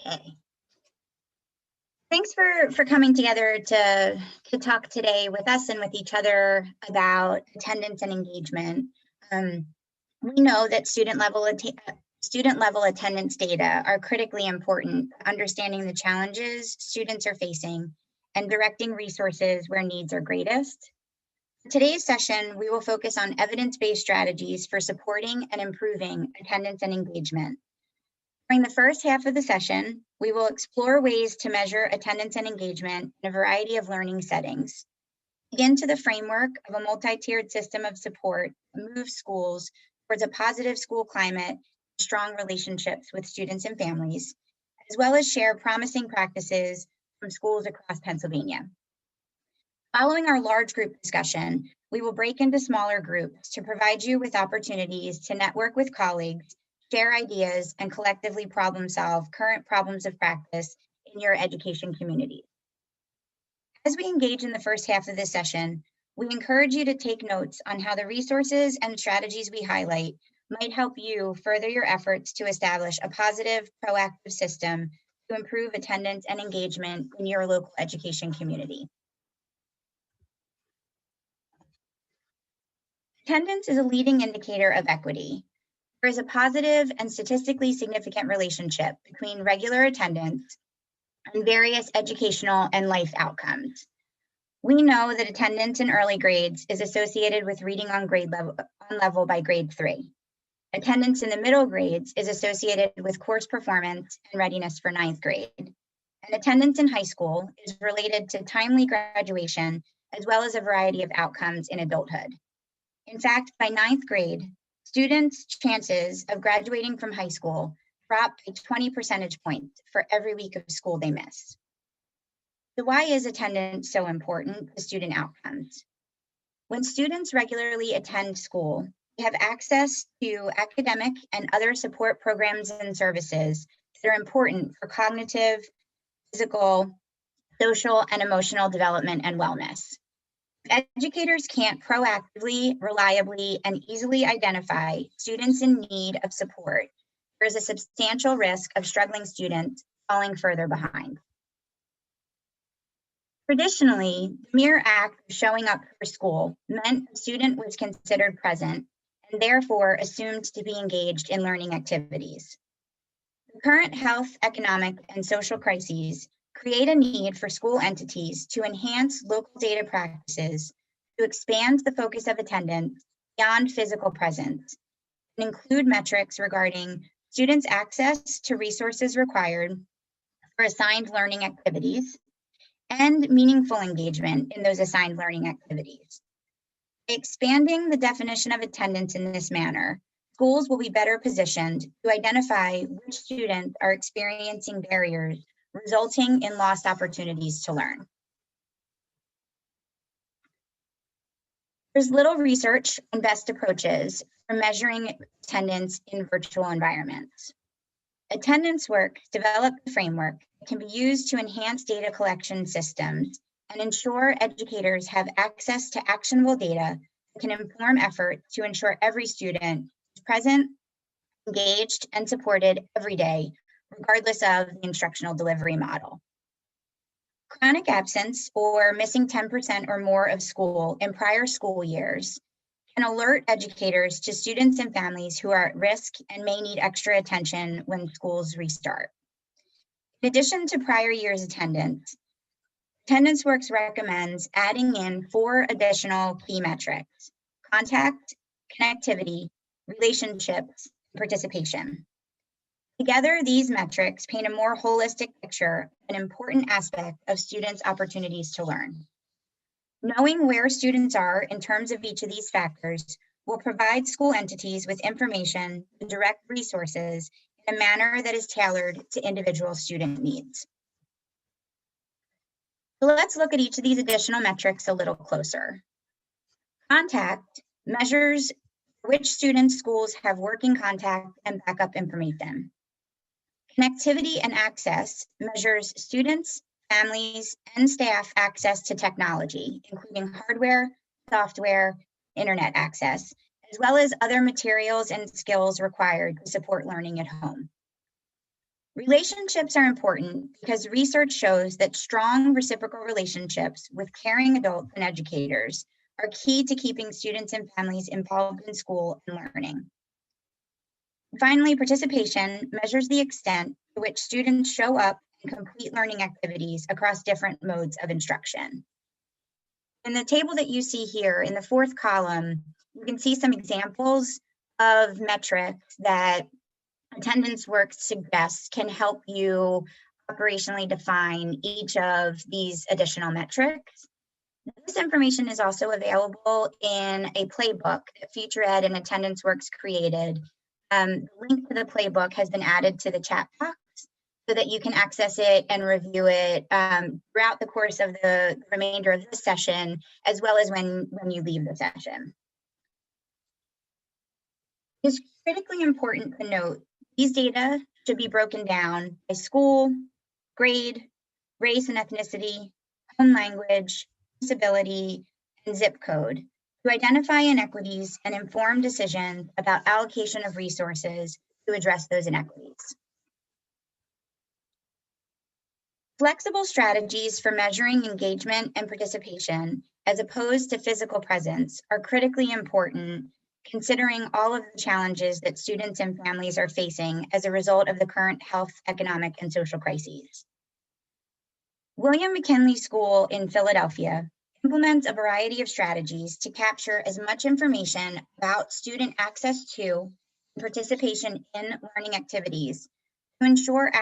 Okay. Thanks for coming together to talk today with us and with each other about attendance and engagement. We know that student level attendance data are critically important to understanding the challenges students are facing and directing resources where needs are greatest. For today's session, we will focus on evidence-based strategies for supporting and improving attendance and engagement. During the first half of the session, we will explore ways to measure attendance and engagement in a variety of learning settings. Begin to the framework of a multi-tiered system of support that moves schools towards a positive school climate and strong relationships with students and families, as well as share promising practices from schools across Pennsylvania. Following our large group discussion, we will break into smaller groups to provide you with opportunities to network with colleagues, share ideas, and collectively problem solve current problems of practice in your education community. As we engage in the first half of this session, we encourage you to take notes on how the resources and strategies we highlight might help you further your efforts to establish a positive, proactive system to improve attendance and engagement in your local education community. Attendance is a leading indicator of equity. There is a positive and statistically significant relationship between regular attendance and various educational and life outcomes. We know that attendance in early grades is associated with reading on level by grade 3. Attendance in the middle grades is associated with course performance and readiness for 9th grade. And attendance in high school is related to timely graduation, as well as a variety of outcomes in adulthood. In fact, by 9th grade, students' chances of graduating from high school drop by 20 percentage points for every week of school they miss. So why is attendance so important to student outcomes? When students regularly attend school, they have access to academic and other support programs and services that are important for cognitive, physical, social, and emotional development and wellness. If educators can't proactively, reliably, and easily identify students in need of support, there is a substantial risk of struggling students falling further behind. Traditionally, the mere act of showing up for school meant a student was considered present and therefore assumed to be engaged in learning activities. The current health, economic, and social crises create a need for school entities to enhance local data practices to expand the focus of attendance beyond physical presence and include metrics regarding students' access to resources required for assigned learning activities and meaningful engagement in those assigned learning activities. By expanding the definition of attendance in this manner, schools will be better positioned to identify which students are experiencing barriers resulting in lost opportunities to learn. There's little research on best approaches for measuring attendance in virtual environments. Attendance work developed a framework that can be used to enhance data collection systems and ensure educators have access to actionable data that can inform efforts to ensure every student is present, engaged, and supported every day, regardless of the instructional delivery model. Chronic absence, or missing 10% or more of school in prior school years, can alert educators to students and families who are at risk and may need extra attention when schools restart. In addition to prior year's attendance, Attendance Works recommends adding in 4 additional key metrics: contact, connectivity, relationships, and participation. Together, these metrics paint a more holistic picture of an important aspect of students' opportunities to learn. Knowing where students are in terms of each of these factors will provide school entities with information and direct resources in a manner that is tailored to individual student needs. So let's look at each of these additional metrics a little closer. Contact measures which students schools have working contact and backup information. Connectivity and access measures students, families, and staff access to technology, including hardware, software, internet access, as well as other materials and skills required to support learning at home. Relationships are important because research shows that strong reciprocal relationships with caring adults and educators are key to keeping students and families involved in school and learning. Finally, participation measures the extent to which students show up and complete learning activities across different modes of instruction. In the table that you see here in the fourth column, you can see some examples of metrics that attendance work suggests can help you operationally define each of these additional metrics. This information is also available in a playbook that Future Ed and Attendance Works created. The link to the playbook has been added to the chat box so that you can access it and review it throughout the course of the remainder of this session, as well as when you leave the session. It's critically important to note these data should be broken down by school, grade, race and ethnicity, home language, disability, and zip code to identify inequities and inform decisions about allocation of resources to address those inequities. Flexible strategies for measuring engagement and participation, as opposed to physical presence, are critically important considering all of the challenges that students and families are facing as a result of the current health, economic, and social crises. William McKinley School in Philadelphia implements a variety of strategies to capture as much information about student access to and participation in learning activities to ensure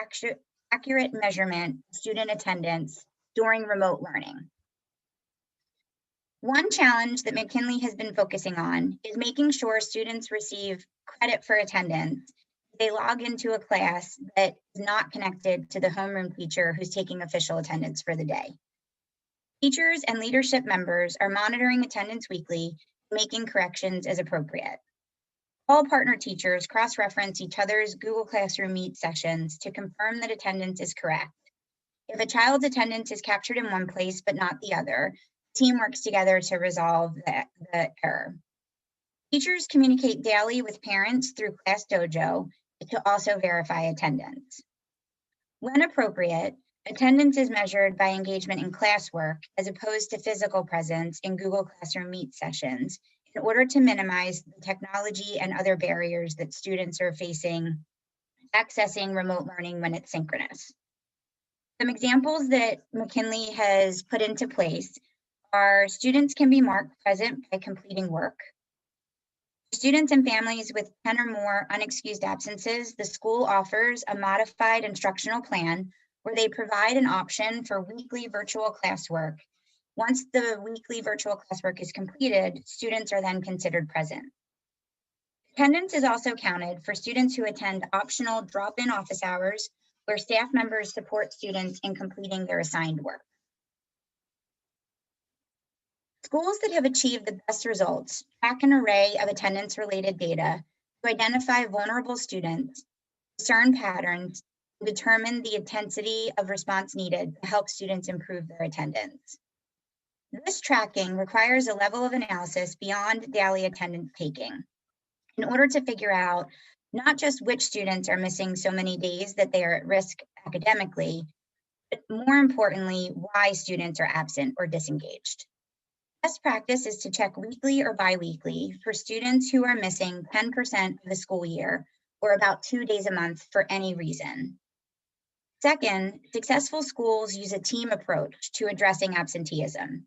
accurate measurement of student attendance during remote learning. One challenge that McKinley has been focusing on is making sure students receive credit for attendance if they log into a class that is not connected to the homeroom teacher who's taking official attendance for the day. Teachers and leadership members are monitoring attendance weekly, making corrections as appropriate. All partner teachers cross-reference each other's Google Classroom Meet sessions to confirm that attendance is correct. If a child's attendance is captured in one place but not the other, the team works together to resolve the error. Teachers communicate daily with parents through Class Dojo to also verify attendance. When appropriate, attendance is measured by engagement in classwork as opposed to physical presence in Google Classroom Meet sessions in order to minimize the technology and other barriers that students are facing accessing remote learning when it's synchronous. Some examples that McKinley has put into place are students can be marked present by completing work. For students and families with 10 or more unexcused absences, the school offers a modified instructional plan where they provide an option for weekly virtual classwork. Once the weekly virtual classwork is completed, students are then considered present. Attendance is also counted for students who attend optional drop-in office hours where staff members support students in completing their assigned work. Schools that have achieved the best results track an array of attendance-related data to identify vulnerable students, discern patterns, and determine the intensity of response needed to help students improve their attendance. This tracking requires a level of analysis beyond daily attendance taking in order to figure out not just which students are missing so many days that they are at risk academically, but more importantly, why students are absent or disengaged. Best practice is to check weekly or biweekly for students who are missing 10% of the school year or about 2 days a month for any reason. Second, successful schools use a team approach to addressing absenteeism.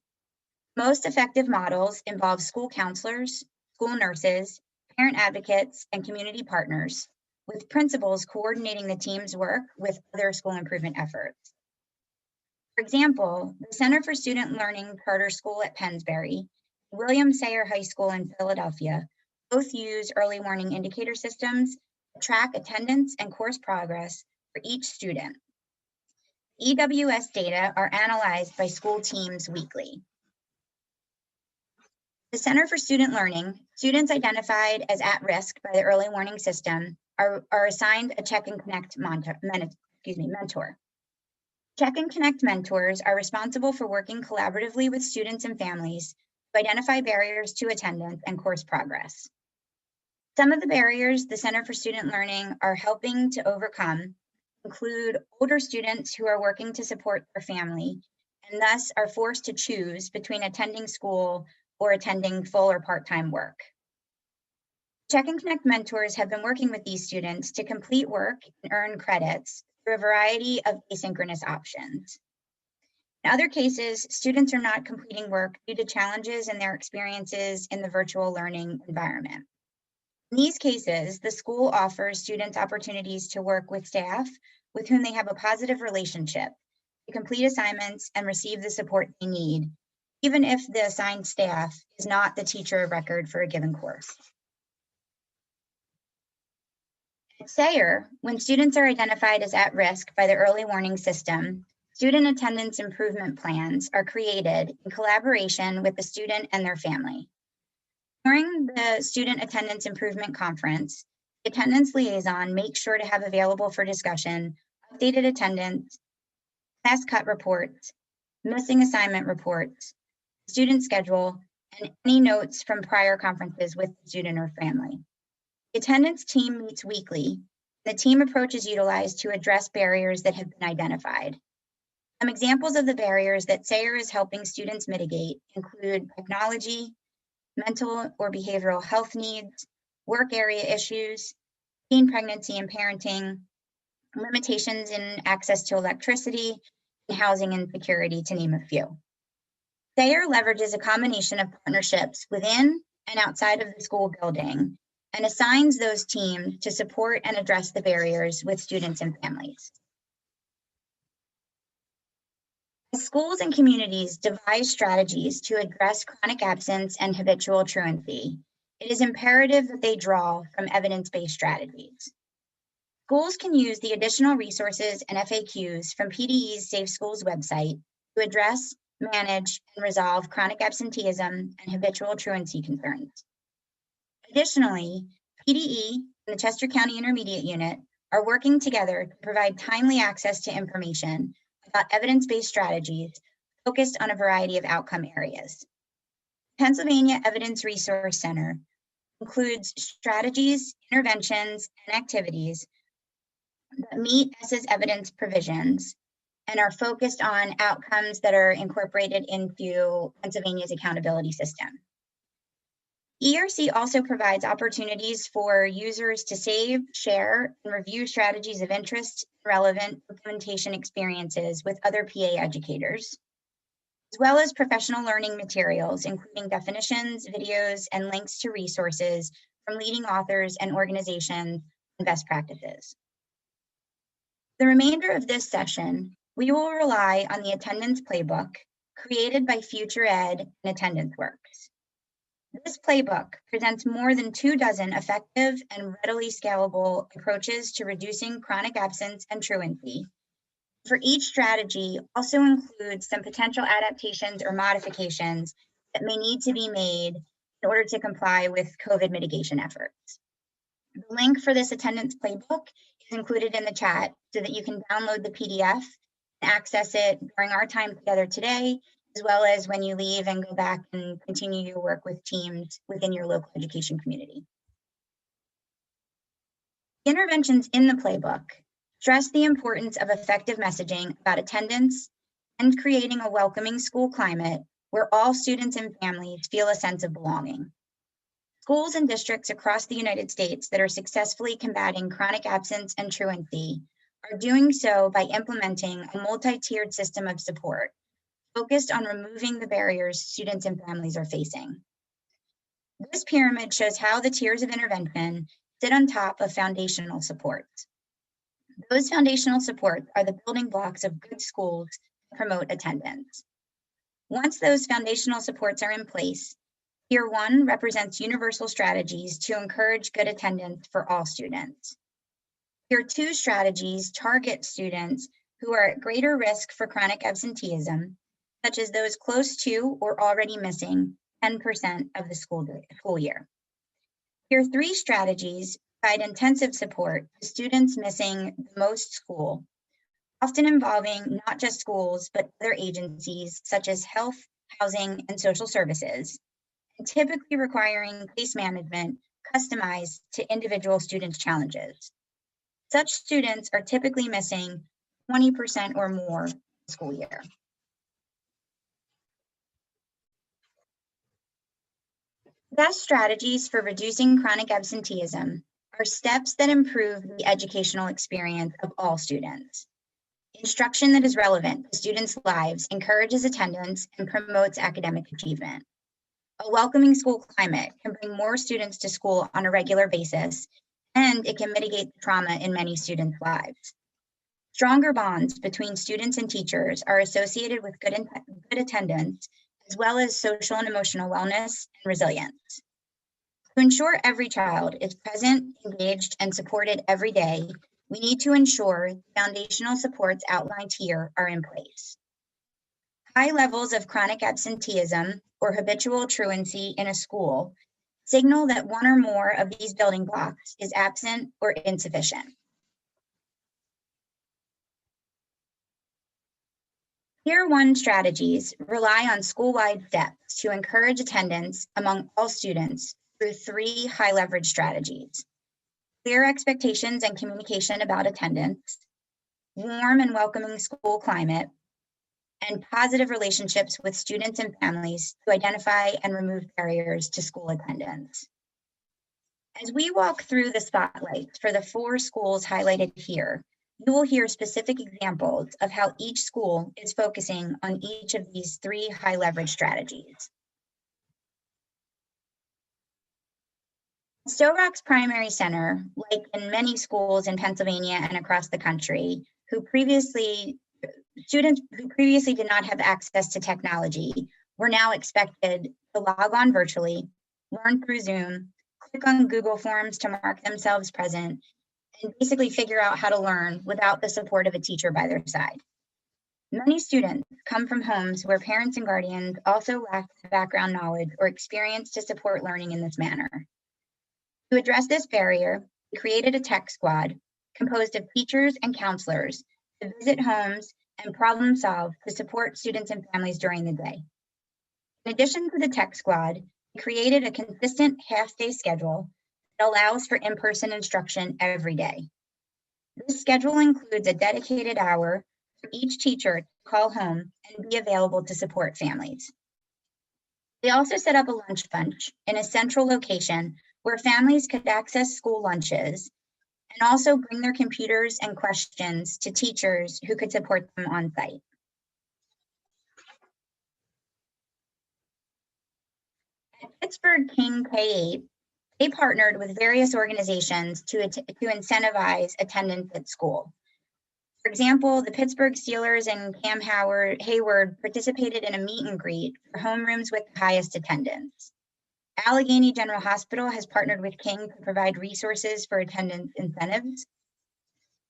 Most effective models involve school counselors, school nurses, parent advocates, and community partners, with principals coordinating the team's work with other school improvement efforts. For example, the Center for Student Learning Charter School at Pennsbury, William Sayer High School in Philadelphia, both use early warning indicator systems to track attendance and course progress for each student. EWS data are analyzed by school teams weekly. The Center for Student Learning, students identified as at risk by the early warning system are assigned a Check and Connect mentor. Check and Connect mentors are responsible for working collaboratively with students and families to identify barriers to attendance and course progress. Some of the barriers the Center for Student Learning are helping to overcome include older students who are working to support their family and thus are forced to choose between attending school or attending full or part-time work. Check and Connect mentors have been working with these students to complete work and earn credits through a variety of asynchronous options. In other cases, students are not completing work due to challenges in their experiences in the virtual learning environment. In these cases, the school offers students opportunities to work with staff with whom they have a positive relationship, to complete assignments and receive the support they need, even if the assigned staff is not the teacher of record for a given course. At Sayer, when students are identified as at risk by the early warning system, student attendance improvement plans are created in collaboration with the student and their family. During the Student Attendance Improvement Conference, the attendance liaison makes sure to have available for discussion updated attendance, class cut reports, missing assignment reports, student schedule, and any notes from prior conferences with the student or family. The attendance team meets weekly. The team approach is utilized to address barriers that have been identified. Some examples of the barriers that Sayer is helping students mitigate include technology, mental or behavioral health needs, work area issues, teen pregnancy and parenting, limitations in access to electricity, and housing insecurity, to name a few. Sayer leverages a combination of partnerships within and outside of the school building and assigns those teams to support and address the barriers with students and families. As schools and communities devise strategies to address chronic absence and habitual truancy, it is imperative that they draw from evidence-based strategies. Schools can use the additional resources and FAQs from PDE's Safe Schools website to address, manage, and resolve chronic absenteeism and habitual truancy concerns. Additionally, PDE and the Chester County Intermediate Unit are working together to provide timely access to information about evidence-based strategies focused on a variety of outcome areas. Pennsylvania Evidence Resource Center includes strategies, interventions, and activities that meet ESSA's evidence provisions and are focused on outcomes that are incorporated into Pennsylvania's accountability system. ERC also provides opportunities for users to save, share, and review strategies of interest and relevant implementation experiences with other PA educators, as well as professional learning materials, including definitions, videos, and links to resources from leading authors and organizations and best practices. The remainder of this session, we will rely on the attendance playbook created by Future Ed and Attendance Works. This playbook presents more than 24 effective and readily scalable approaches to reducing chronic absence and truancy. For each strategy, also includes some potential adaptations or modifications that may need to be made in order to comply with COVID mitigation efforts. The link for this attendance playbook is included in the chat so that you can download the PDF and access it during our time together today, as well as when you leave and go back and continue your work with teams within your local education community. Interventions in the playbook stress the importance of effective messaging about attendance and creating a welcoming school climate where all students and families feel a sense of belonging. Schools and districts across the United States that are successfully combating chronic absence and truancy are doing so by implementing a multi-tiered system of support focused on removing the barriers students and families are facing. This pyramid shows how the tiers of intervention sit on top of foundational supports. Those foundational supports are the building blocks of good schools that promote attendance. Once those foundational supports are in place, Tier 1 represents universal strategies to encourage good attendance for all students. Tier 2 strategies target students who are at greater risk for chronic absenteeism, such as those close to or already missing 10% of the school year. Tier 3 strategies provide intensive support to students missing the most school, often involving not just schools, but other agencies such as health, housing, and social services, and typically requiring case management customized to individual students' challenges. Such students are typically missing 20% or more school year. Best strategies for reducing chronic absenteeism are steps that improve the educational experience of all students. Instruction that is relevant to students' lives encourages attendance and promotes academic achievement. A welcoming school climate can bring more students to school on a regular basis, and it can mitigate trauma in many students' lives. Stronger bonds between students and teachers are associated with good attendance, as well as social and emotional wellness and resilience. To ensure every child is present, engaged, and supported every day, we need to ensure foundational supports outlined here are in place. High levels of chronic absenteeism or habitual truancy in a school signal that one or more of these building blocks is absent or insufficient. Tier 1 strategies rely on school-wide steps to encourage attendance among all students through 3 high-leverage strategies: clear expectations and communication about attendance, warm and welcoming school climate, and positive relationships with students and families to identify and remove barriers to school attendance. As we walk through the spotlights for the 4 schools highlighted here, you will hear specific examples of how each school is focusing on each of these 3 high leverage strategies. Stowe Rock's Primary Center, like in many schools in Pennsylvania and across the country, students who previously did not have access to technology were now expected to log on virtually, learn through Zoom, click on Google Forms to mark themselves present, and basically figure out how to learn without the support of a teacher by their side. Many students come from homes where parents and guardians also lack the background knowledge or experience to support learning in this manner. To address this barrier, we created a tech squad composed of teachers and counselors to visit homes and problem solve to support students and families during the day. In addition to the tech squad, we created a consistent half-day schedule that allows for in-person instruction every day. This schedule includes a dedicated hour for each teacher to call home and be available to support families. We also set up a lunch bunch in a central location where families could access school lunches and also bring their computers and questions to teachers who could support them on site. At Pittsburgh King K-8, they partnered with various organizations to incentivize attendance at school. For example, the Pittsburgh Steelers and Cam Hayward participated in a meet and greet for homerooms with the highest attendance. Allegheny General Hospital has partnered with King to provide resources for attendance incentives.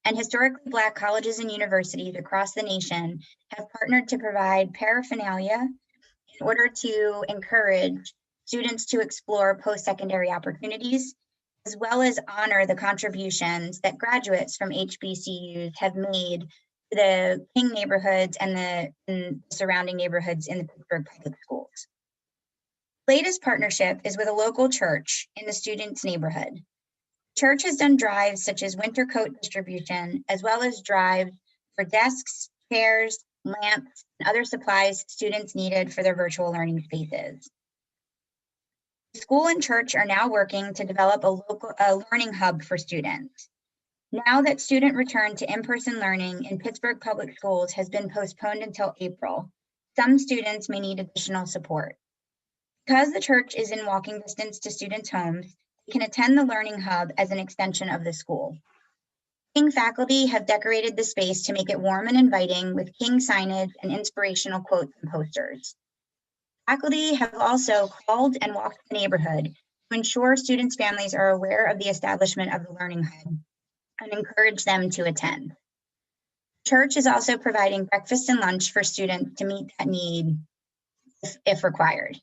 And historically Black colleges and universities across the nation have partnered to provide paraphernalia in order to encourage students to explore post-secondary opportunities, as well as honor the contributions that graduates from HBCUs have made to the King neighborhoods and the surrounding neighborhoods in the Pittsburgh public schools. The latest partnership is with a local church in the students' neighborhood. The church has done drives such as winter coat distribution, as well as drives for desks, chairs, lamps, and other supplies students needed for their virtual learning spaces. The school and church are now working to develop a learning hub for students. Now that student return to in-person learning in Pittsburgh public schools has been postponed until April, some students may need additional support. Because the church is in walking distance to students' homes, they can attend the learning hub as an extension of the school. King faculty have decorated the space to make it warm and inviting with King signage and inspirational quotes and posters. Faculty have also called and walked the neighborhood to ensure students' families are aware of the establishment of the learning hub and encourage them to attend. Church is also providing breakfast and lunch for students to meet that need if required.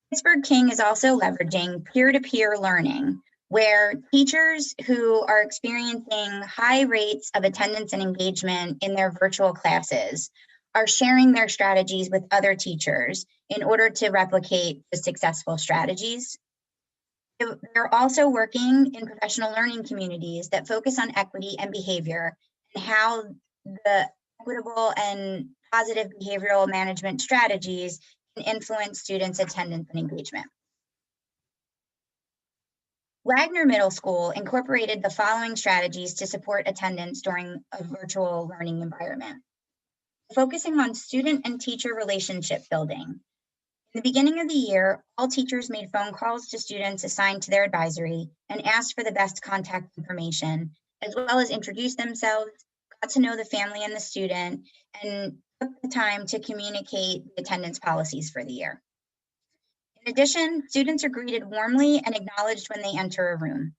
Pittsburgh King is also leveraging peer-to-peer learning, where teachers who are experiencing high rates of attendance and engagement in their virtual classes are sharing their strategies with other teachers in order to replicate the successful strategies. They're also working in professional learning communities that focus on equity and behavior and how the equitable and positive behavioral management strategies can influence students' attendance and engagement. Wagner Middle School incorporated the following strategies to support attendance during a virtual learning environment. Focusing on student and teacher relationship building. In the beginning of the year, all teachers made phone calls to students assigned to their advisory and asked for the best contact information, as well as introduced themselves, got to know the family and the student, and took the time to communicate the attendance policies for the year. In addition, students are greeted warmly and acknowledged when they enter a room.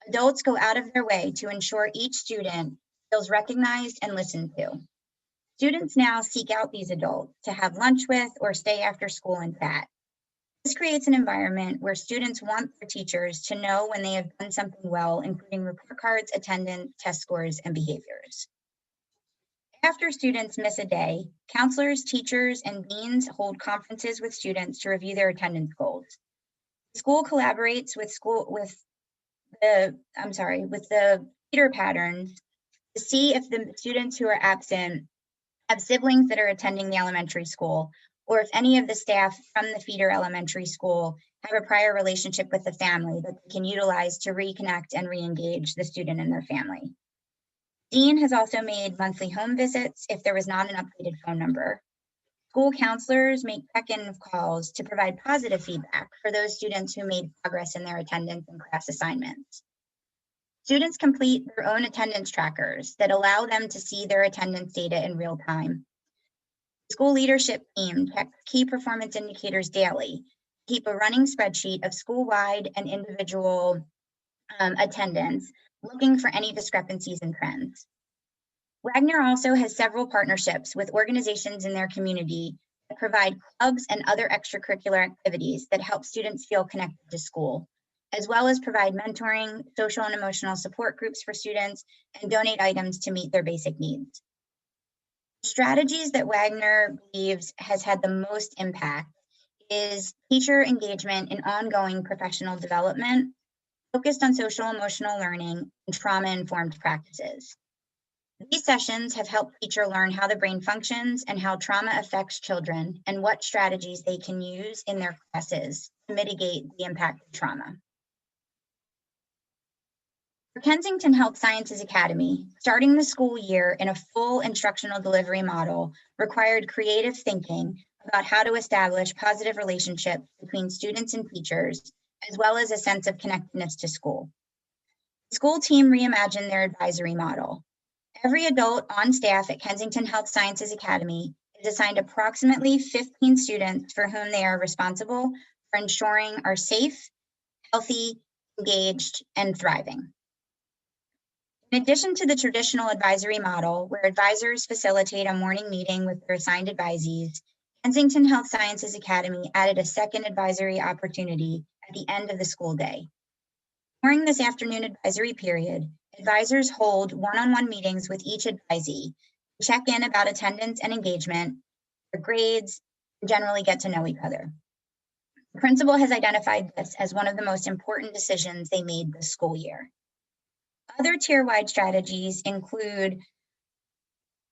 Adults go out of their way to ensure each student feels recognized and listened to. Students now seek out these adults to have lunch with or stay after school and chat. This creates an environment where students want their teachers to know when they have done something well, including report cards, attendance, test scores, and behaviors. After students miss a day, counselors, teachers, and deans hold conferences with students to review their attendance goals. The school collaborates with the feeder patterns to see if the students who are absent have siblings that are attending the elementary school, or if any of the staff from the feeder elementary school have a prior relationship with the family that they can utilize to reconnect and re-engage the student and their family. Dean has also made monthly home visits if there was not an updated phone number. School counselors make check-in calls to provide positive feedback for those students who made progress in their attendance and class assignments. Students complete their own attendance trackers that allow them to see their attendance data in real time. The school leadership team checks key performance indicators daily, keep a running spreadsheet of school-wide and individual attendance, looking for any discrepancies and trends. Wagner also has several partnerships with organizations in their community that provide clubs and other extracurricular activities that help students feel connected to school, as well as provide mentoring, social and emotional support groups for students, and donate items to meet their basic needs. Strategies that Wagner believes has had the most impact is teacher engagement in ongoing professional development, focused on social emotional learning and trauma-informed practices. These sessions have helped teachers learn how the brain functions and how trauma affects children and what strategies they can use in their classes to mitigate the impact of trauma. For Kensington Health Sciences Academy, starting the school year in a full instructional delivery model required creative thinking about how to establish positive relationships between students and teachers, as well as a sense of connectedness to school. The school team reimagined their advisory model. Every adult on staff at Kensington Health Sciences Academy is assigned approximately 15 students for whom they are responsible for ensuring are safe, healthy, engaged, and thriving. In addition to the traditional advisory model, where advisors facilitate a morning meeting with their assigned advisees, Kensington Health Sciences Academy added a second advisory opportunity at the end of the school day. During this afternoon advisory period, advisors hold one-on-one meetings with each advisee to check in about attendance and engagement, their grades, and generally get to know each other. The principal has identified this as one of the most important decisions they made this school year. Other tier-wide strategies include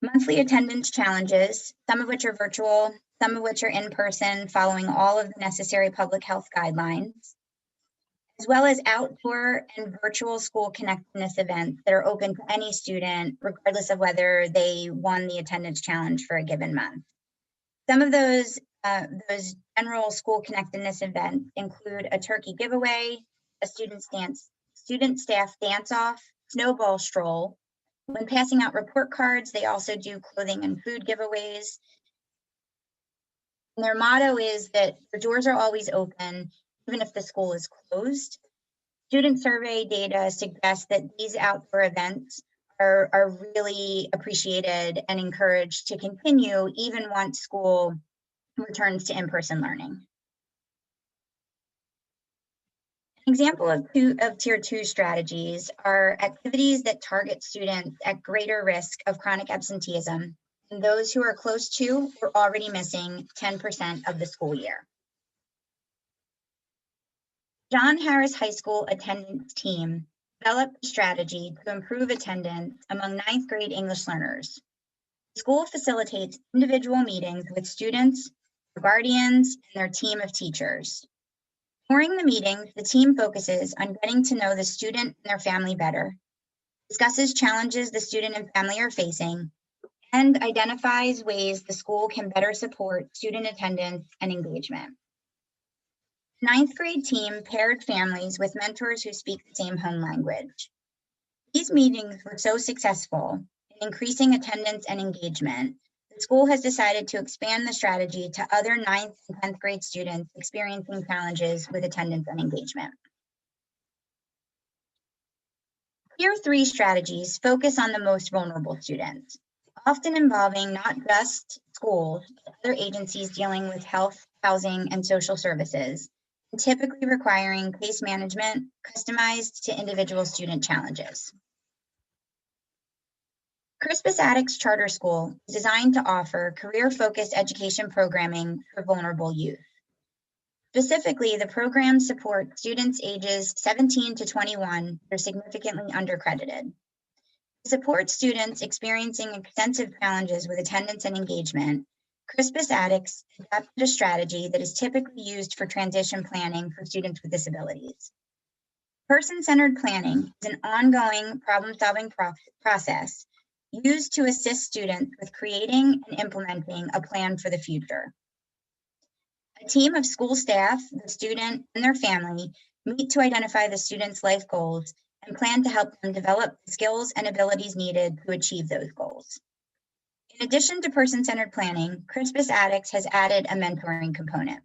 monthly attendance challenges, some of which are virtual, some of which are in person, following all of the necessary public health guidelines, as well as outdoor and virtual school connectedness events that are open to any student, regardless of whether they won the attendance challenge for a given month. Some of those general school connectedness events include a turkey giveaway, a student staff dance-off, snowball stroll. When passing out report cards, they also do clothing and food giveaways. And their motto is that the doors are always open, even if the school is closed. Student survey data suggests that these outdoor events are really appreciated and encouraged to continue even once school returns to in-person learning. An example of tier 2 strategies are activities that target students at greater risk of chronic absenteeism and those who are close to or already missing 10% of the school year. John Harris High School attendance team developed a strategy to improve attendance among ninth grade English learners. The school facilitates individual meetings with students, their guardians, and their team of teachers. During the meetings, the team focuses on getting to know the student and their family better, discusses challenges the student and family are facing, and identifies ways the school can better support student attendance and engagement. The ninth grade team paired families with mentors who speak the same home language. These meetings were so successful in increasing attendance and engagement, the school has decided to expand the strategy to other 9th and 10th grade students experiencing challenges with attendance and engagement. Tier 3 strategies focus on the most vulnerable students, often involving not just schools, but other agencies dealing with health, housing, and social services, and typically requiring case management customized to individual student challenges. Crispus Attucks Charter School is designed to offer career-focused education programming for vulnerable youth. Specifically, the program supports students ages 17 to 21 who are significantly undercredited. To support students experiencing extensive challenges with attendance and engagement, Crispus Attucks adapted a strategy that is typically used for transition planning for students with disabilities. Person-centered planning is an ongoing problem-solving process used to assist students with creating and implementing a plan for the future. A team of school staff, the student, and their family meet to identify the student's life goals and plan to help them develop the skills and abilities needed to achieve those goals. In addition to person-centered planning, Crispus Attucks has added a mentoring component.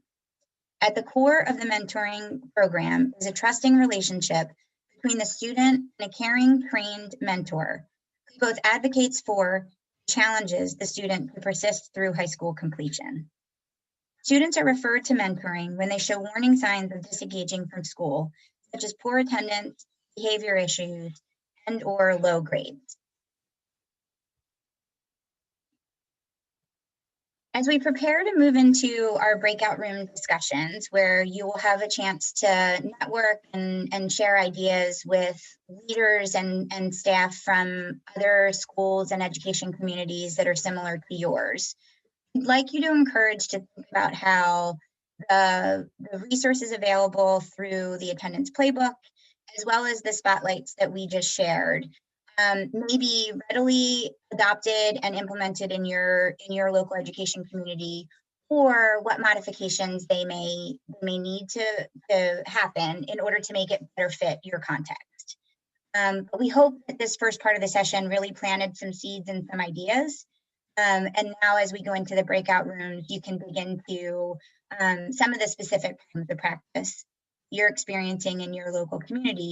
At the core of the mentoring program is a trusting relationship between the student and a caring, trained mentor who both advocates for and challenges the student to persist through high school completion. Students are referred to mentoring when they show warning signs of disengaging from school, such as poor attendance, behavior issues, and/or low grades. As we prepare to move into our breakout room discussions, where you will have a chance to network and share ideas with leaders and staff from other schools and education communities that are similar to yours, I'd like you to encourage to think about how the resources available through the attendance playbook, as well as the spotlights that we just shared, may be readily adopted and implemented in your local education community, or what modifications they may need to happen in order to make it better fit your context. But we hope that this first part of the session really planted some seeds and some ideas. And now as we go into the breakout rooms, you can dig into some of the specific forms of practice you're experiencing in your local community